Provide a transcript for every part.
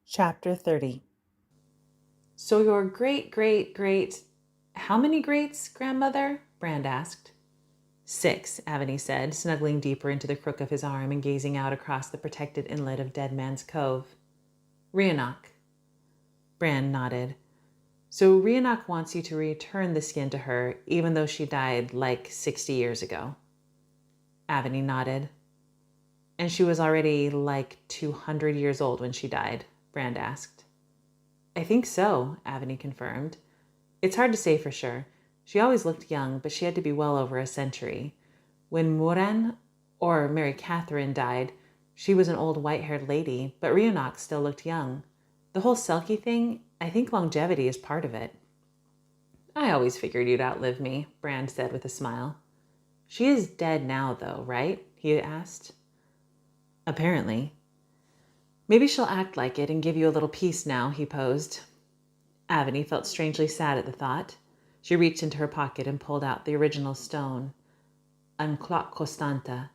Chapter 30. So your great, how many greats, grandmother? Brand asked. 6, Aveny said, snuggling deeper into the crook of his arm and gazing out across the protected inlet of Dead Man's Cove. Rhinoc. Brand nodded. So Rhinoc wants you to return the skin to her, even though she died like 60 years ago. Aveny nodded. And she was already like 200 years old when she died, Brand asked. I think so, Aveny confirmed. It's hard to say for sure. She always looked young, but she had to be well over a century. When Muran, or Mary Catherine, died, she was an old white-haired lady, but Rhinoc still looked young. The whole Selkie thing, I think longevity is part of it. I always figured you'd outlive me, Brand said with a smile. She is dead now, though, right? He asked. Apparently. Maybe she'll act like it and give you a little peace now, he posed. Aveny felt strangely sad at the thought. She reached into her pocket and pulled out the original stone, un cloc costanta.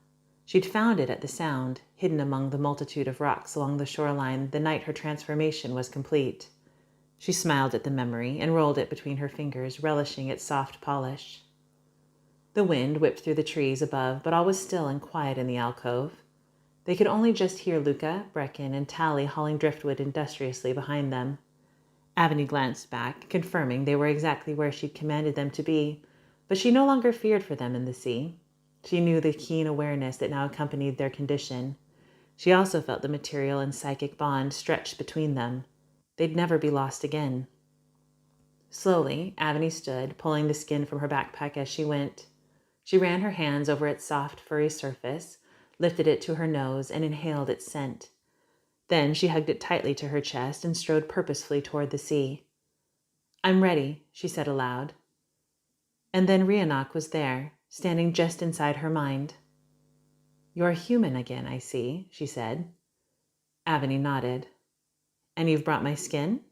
She'd found it at the Sound, hidden among the multitude of rocks along the shoreline the night her transformation was complete. She smiled at the memory and rolled it between her fingers, relishing its soft polish. The wind whipped through the trees above, but all was still and quiet in the alcove. They could only just hear Luca, Brecken, and Tally hauling driftwood industriously behind them. Aveny glanced back, confirming they were exactly where she'd commanded them to be, but she no longer feared for them in the sea. She knew the keen awareness that now accompanied their condition. She also felt the material and psychic bond stretched between them. They'd never be lost again. Slowly, Aveny stood, pulling the skin from her backpack as she went. She ran her hands over its soft, furry surface, lifted it to her nose, and inhaled its scent. Then she hugged it tightly to her chest and strode purposefully toward the sea. I'm ready, she said aloud. And then Rhinoc was there, standing just inside her mind. You're human again, I see, she said. Aveny nodded. And you've brought my skin?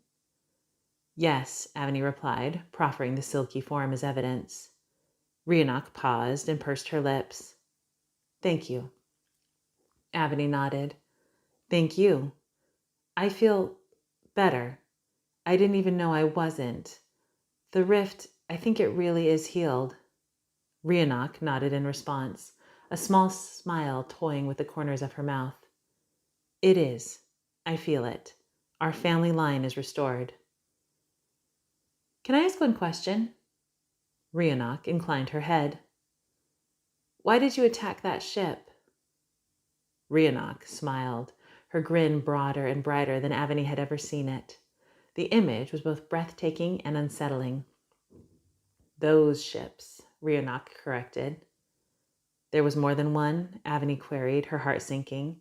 Yes, Aveny replied, proffering the silky form as evidence. Rhinoc paused and pursed her lips. Thank you. Aveny nodded. Thank you. I feel better. I didn't even know I wasn't. The rift, I think it really is healed. Rhinoc nodded in response, a small smile toying with the corners of her mouth. It is. I feel it. Our family line is restored. Can I ask one question? Rhinoc inclined her head. Why did you attack that ship? Rhinoc smiled, her grin broader and brighter than Aveny had ever seen it. The image was both breathtaking and unsettling. Those ships, Rhinoc corrected. There was more than one? Aveny queried, her heart sinking.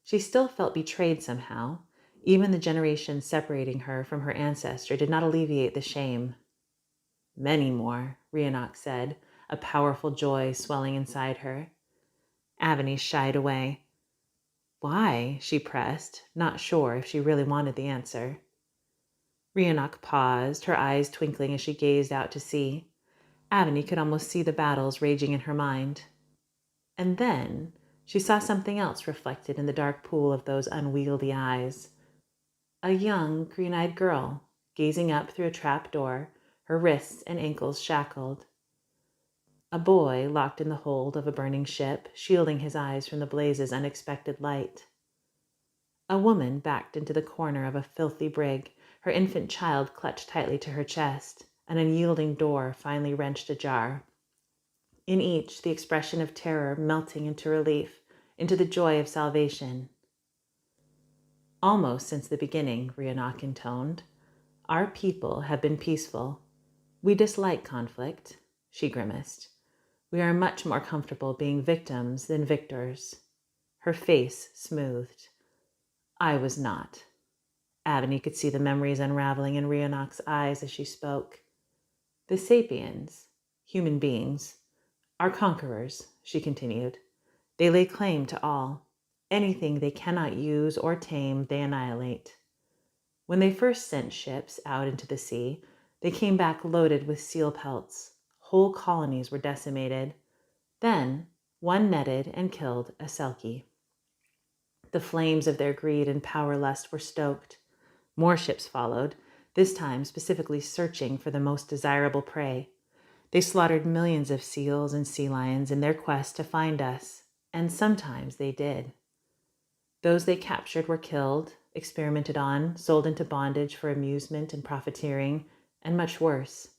She still felt betrayed somehow. Even the generation separating her from her ancestor did not alleviate the shame. Many more, Rhinoc said, a powerful joy swelling inside her. Aveny shied away. Why? She pressed, not sure if she really wanted the answer. Rhinoc paused, her eyes twinkling as she gazed out to sea. Aveny could almost see the battles raging in her mind. And then she saw something else reflected in the dark pool of those unwieldy eyes. A young, green-eyed girl, gazing up through a trap door, her wrists and ankles shackled. A boy locked in the hold of a burning ship, shielding his eyes from the blaze's unexpected light. A woman backed into the corner of a filthy brig, her infant child clutched tightly to her chest, an unyielding door finally wrenched ajar. In each, the expression of terror melting into relief, into the joy of salvation. Almost since the beginning, Rhinoc intoned, our people have been peaceful. We dislike conflict, she grimaced. We are much more comfortable being victims than victors. Her face smoothed. I was not. Aveny could see the memories unraveling in Rhinoc's eyes as she spoke. The sapiens, human beings, are conquerors, she continued. They lay claim to all. Anything they cannot use or tame, they annihilate. When they first sent ships out into the sea, they came back loaded with seal pelts. Whole colonies were decimated. Then, one netted and killed a Selkie. The flames of their greed and power lust were stoked. More ships followed, this time specifically searching for the most desirable prey. They slaughtered millions of seals and sea lions in their quest to find us, and sometimes they did. Those they captured were killed, experimented on, sold into bondage for amusement and profiteering, and much worse.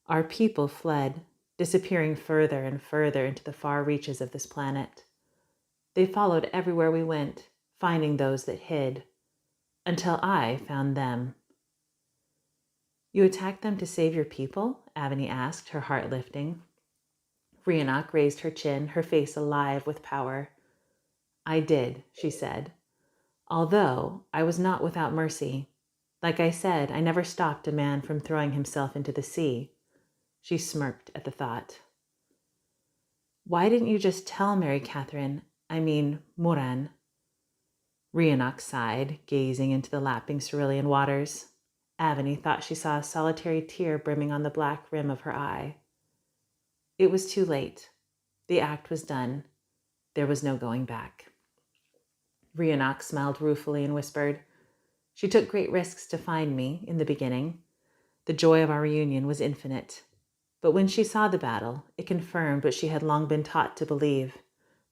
Our people fled, disappearing further and further into the far reaches of this planet. They followed everywhere we went, finding those that hid, until I found them. You attacked them to save your people? Aveny asked, her heart lifting. Rhiannoch raised her chin, her face alive with power. I did, she said, although I was not without mercy. Like I said, I never stopped a man from throwing himself into the sea. She smirked at the thought. Why didn't you just tell Mary Catherine, Muran? Rhiannoch sighed, gazing into the lapping cerulean waters. Aveny thought she saw a solitary tear brimming on the black rim of her eye. It was too late. The act was done. There was no going back. Rhiannoch smiled ruefully and whispered, She took great risks to find me in the beginning. The joy of our reunion was infinite. But when she saw the battle, it confirmed what she had long been taught to believe,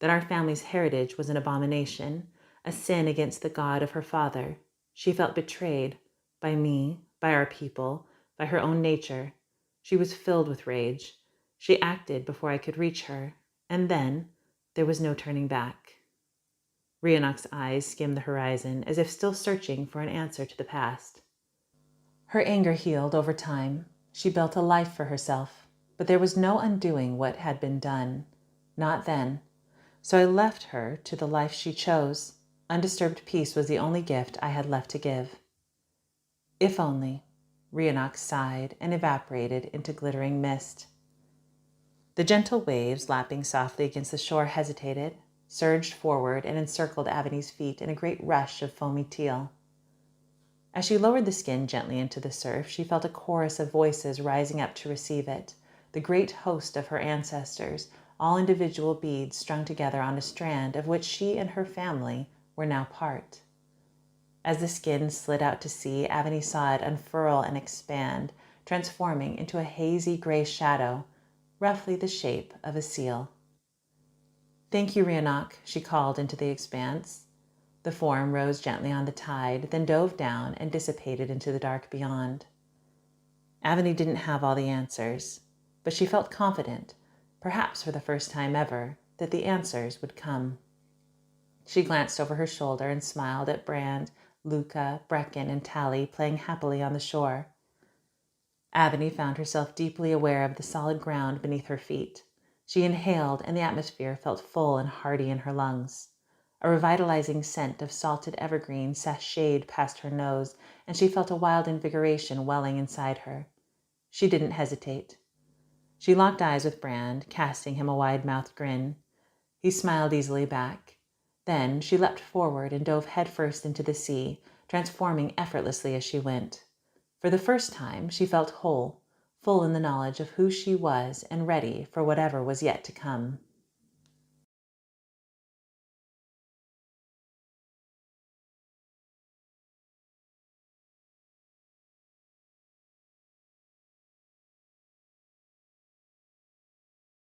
that our family's heritage was an abomination, a sin against the God of her father. She felt betrayed by me, by our people, by her own nature. She was filled with rage. She acted before I could reach her, and then there was no turning back. Rhiannoch's eyes skimmed the horizon, as if still searching for an answer to the past. Her anger healed over time. She built a life for herself, but there was no undoing what had been done. Not then. So I left her to the life she chose. Undisturbed peace was the only gift I had left to give. If only. Rhiannoch sighed and evaporated into glittering mist. The gentle waves lapping softly against the shore hesitated, surged forward, and encircled Aveny's feet in a great rush of foamy teal. As she lowered the skin gently into the surf, she felt a chorus of voices rising up to receive it, the great host of her ancestors, all individual beads strung together on a strand of which she and her family were now part. As the skin slid out to sea, Aveny saw it unfurl and expand, transforming into a hazy gray shadow, roughly the shape of a seal. Thank you, Rhiannoch, she called into the expanse. The form rose gently on the tide, then dove down and dissipated into the dark beyond. Aveny didn't have all the answers, but she felt confident, perhaps for the first time ever, that the answers would come. She glanced over her shoulder and smiled at Brand, Luca, Brecken, and Tally playing happily on the shore. Aveny found herself deeply aware of the solid ground beneath her feet. She inhaled, and the atmosphere felt full and hearty in her lungs. A revitalizing scent of salted evergreen sashayed past her nose, and she felt a wild invigoration welling inside her. She didn't hesitate. She locked eyes with Brand, casting him a wide-mouthed grin. He smiled easily back. Then she leapt forward and dove headfirst into the sea, transforming effortlessly as she went. For the first time, she felt whole, full in the knowledge of who she was and ready for whatever was yet to come.